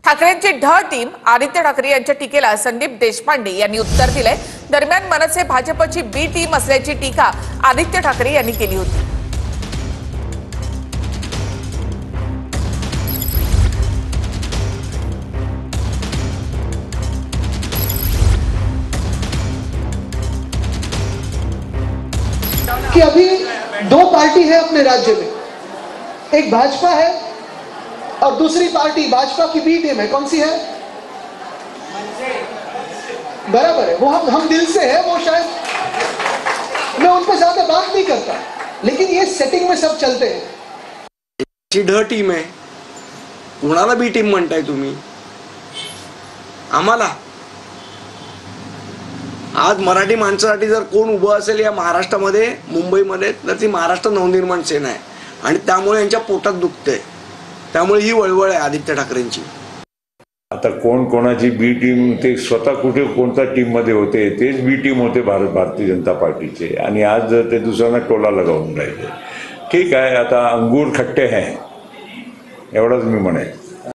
ठाकरेंची ढ टीम आदित्य ठाकरे यांच्या टीकेला संदीप देशपांडे यांनी उत्तर दिलंय। दरम्यान मनसे भाजपची बी टीम असल्याची टीका आदित्य ठाकरे यांनी केली होती। कि अभी दो पार्टी है अपने राज्य में, एक भाजपा है और दूसरी पार्टी भाजपा की बी टीम है। कौन सी है? बराबर है, वो हम दिल से है, वो शायद मैं उन पर ज्यादा बात नहीं करता, लेकिन ये सेटिंग में सब चलते हैं। ढ टीम आहे, कुणाला बी टीम म्हणताय तुम्ही? आम्हाला आज मराठी माणसासाठी जर कोण उभं असेल या महाराष्ट्रामध्ये, मुंबईमध्ये, तर ती महाराष्ट्र नवनिर्माण सेना आहे आणि त्यामुळे यांच्या पोटात दुखतंय। त्यामुळे ही वळवळ आहे आदित्य ठाकरेंची। आता कोण कोणाची बी टीम, ते स्वतः कुठे कोणत्या टीम मध्ये होते, तेच बी टीम होते भारतीय जनता पार्टीचे, आणि आज ते दुसऱ्यांना टोला लगावून राहिले। ठीक आहे, आता अंगूर खट्टे हैं एवढंच मी म्हणेन।